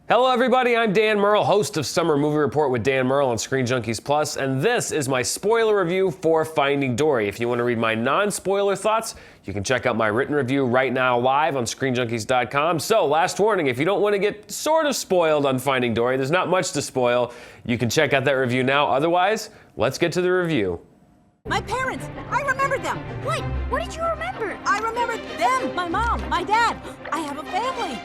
Hello everybody, I'm Dan Murrell, host of Summer Movie Report with Dan Murrell on ScreenJunkies Plus, and this is my spoiler review for Finding Dory. If you want to read my non-spoiler thoughts, you can check out my written review right now live on ScreenJunkies.com. So, last warning, if you don't want to get sort of spoiled on Finding Dory, there's not much to spoil, you can check out that review now. Otherwise, let's get to the review. My parents! I remembered them! Wait, what did you remember? I remembered them! My mom, my dad! I have a family!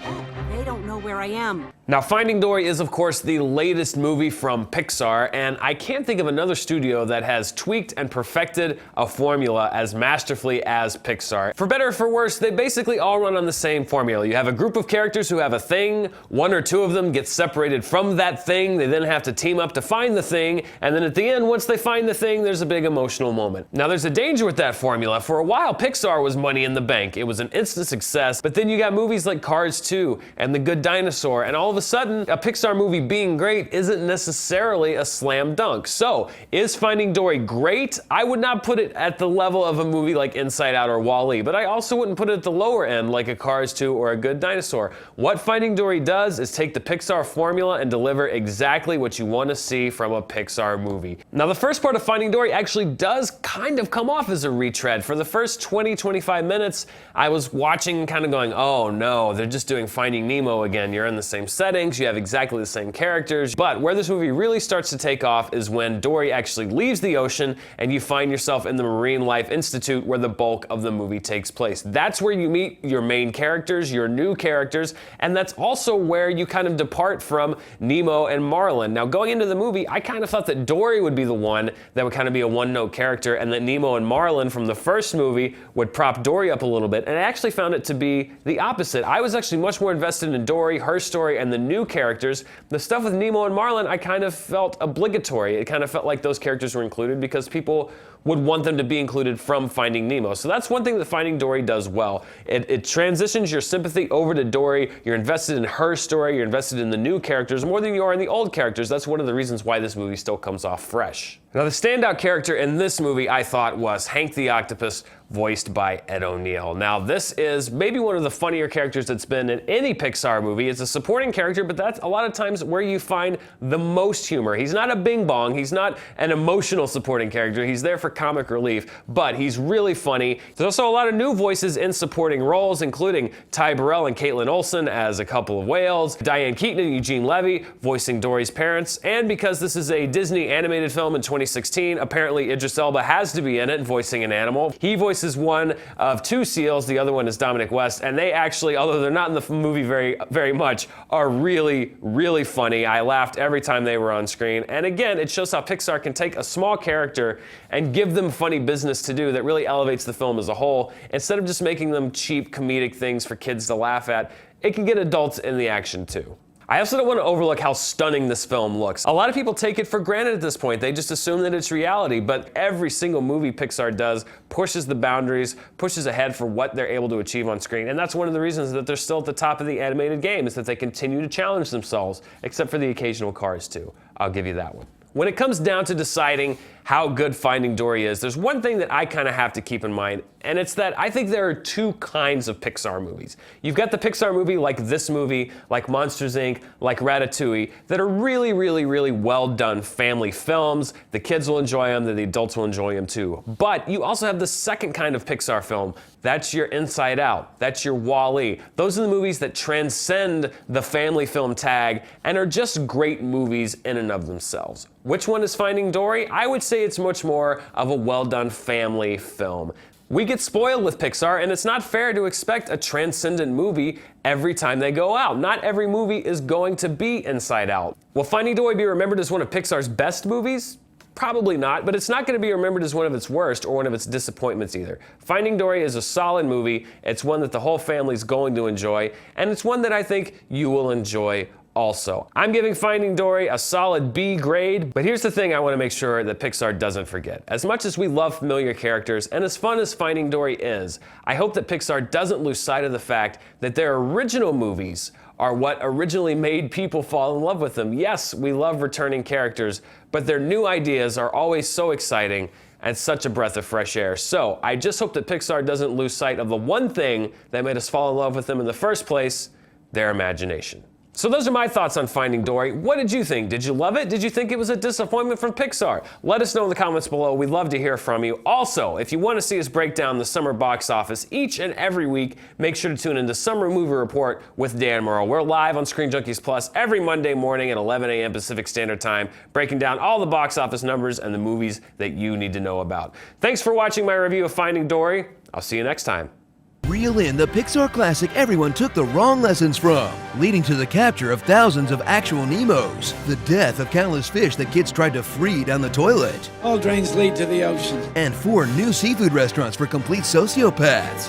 They don't know where I am. Now, Finding Dory is, of course, the latest movie from Pixar, and I can't think of another studio that has tweaked and perfected a formula as masterfully as Pixar. For better or for worse, they basically all run on the same formula. You have a group of characters who have a thing, one or two of them get separated from that thing, they then have to team up to find the thing, and then at the end, once they find the thing, there's a big emotional moment. Now, there's a danger with that formula. For a while, Pixar was money in the bank. It was an instant success, but then you got movies like Cars 2 and The Good Dinosaur, and all of a sudden, a Pixar movie being great isn't necessarily a slam dunk. So, is Finding Dory great? I would not put it at the level of a movie like Inside Out or WALL-E, but I also wouldn't put it at the lower end like a Cars 2 or A Good Dinosaur. What Finding Dory does is take the Pixar formula and deliver exactly what you want to see from a Pixar movie. Now, the first part of Finding Dory actually does kind of come off as a retread. For the first 20-25 minutes, I was watching kind of going, oh no, they're just doing Finding Nemo again. You're in the same settings, you have exactly the same characters. But where this movie really starts to take off is when Dory actually leaves the ocean and you find yourself in the Marine Life Institute where the bulk of the movie takes place. That's where you meet your main characters, your new characters, and that's also where you kind of depart from Nemo and Marlin. Now, going into the movie, I kind of thought that Dory would be the one that would kind of be a one-note character and that Nemo and Marlin from the first movie would prop Dory up a little bit, and I actually found it to be the opposite. I was actually much more invested in Dory, her story, and the new characters. The stuff with Nemo and Marlin, I kind of felt obligatory. It kind of felt like those characters were included because people would want them to be included from Finding Nemo. So that's one thing that Finding Dory does well. It transitions your sympathy over to Dory. You're invested in her story. You're invested in the new characters more than you are in the old characters. That's one of the reasons why this movie still comes off fresh. Now, the standout character in this movie, I thought, was Hank the Octopus, voiced by Ed O'Neill. Now, this is maybe one of the funnier characters that's been in any Pixar movie. It's a supporting character, but that's a lot of times where you find the most humor. He's not a bing bong. He's not an emotional supporting character. He's there for comic relief, but he's really funny. There's also a lot of new voices in supporting roles, including Ty Burrell and Caitlin Olsen as a couple of whales, Diane Keaton and Eugene Levy voicing Dory's parents, and because this is a Disney animated film in 2016, apparently Idris Elba has to be in it voicing an animal. He voices one of two seals, the other one is Dominic West, and they actually, although they're not in the movie very much, are really, really funny. I laughed every time they were on screen, and again, it shows how Pixar can take a small character and give them funny business to do that really elevates the film as a whole. Instead of just making them cheap comedic things for kids to laugh at, it can get adults in the action too. I also don't want to overlook how stunning this film looks. A lot of people take it for granted at this point. They just assume that it's reality, but every single movie Pixar does pushes the boundaries, pushes ahead for what they're able to achieve on screen. And that's one of the reasons that they're still at the top of the animated game, is that they continue to challenge themselves, except for the occasional Cars 2. I'll give you that one. When it comes down to deciding how good Finding Dory is, there's one thing that I kind of have to keep in mind, and it's that I think there are two kinds of Pixar movies. You've got the Pixar movie like this movie, like Monsters, Inc., like Ratatouille, that are really, really, really well done family films. The kids will enjoy them, the adults will enjoy them too. But you also have the second kind of Pixar film. That's your Inside Out. That's your WALL-E. Those are the movies that transcend the family film tag and are just great movies in and of themselves. Which one is Finding Dory? I would say it's much more of a well-done family film. We get spoiled with Pixar, and it's not fair to expect a transcendent movie every time they go out. Not every movie is going to be Inside Out. Will Finding Dory be remembered as one of Pixar's best movies? Probably not, but it's not going to be remembered as one of its worst or one of its disappointments either. Finding Dory is a solid movie. It's one that the whole family is going to enjoy, and it's one that I think you will enjoy also. I'm giving Finding Dory a solid B grade, but here's the thing I want to make sure that Pixar doesn't forget. As much as we love familiar characters, and as fun as Finding Dory is, I hope that Pixar doesn't lose sight of the fact that their original movies are what originally made people fall in love with them. Yes, we love returning characters, but their new ideas are always so exciting and such a breath of fresh air. So I just hope that Pixar doesn't lose sight of the one thing that made us fall in love with them in the first place, their imagination. So those are my thoughts on Finding Dory. What did you think? Did you love it? Did you think it was a disappointment from Pixar? Let us know in the comments below. We'd love to hear from you. Also, if you want to see us break down the summer box office each and every week, make sure to tune into Summer Movie Report with Dan Murrell. We're live on ScreenJunkies Plus every Monday morning at 11 a.m. Pacific Standard Time, breaking down all the box office numbers and the movies that you need to know about. Thanks for watching my review of Finding Dory. I'll see you next time. Reel in the Pixar classic everyone took the wrong lessons from, leading to the capture of thousands of actual Nemos, the death of countless fish that kids tried to free down the toilet, All drains lead to the ocean. and 4 new seafood restaurants for complete sociopaths.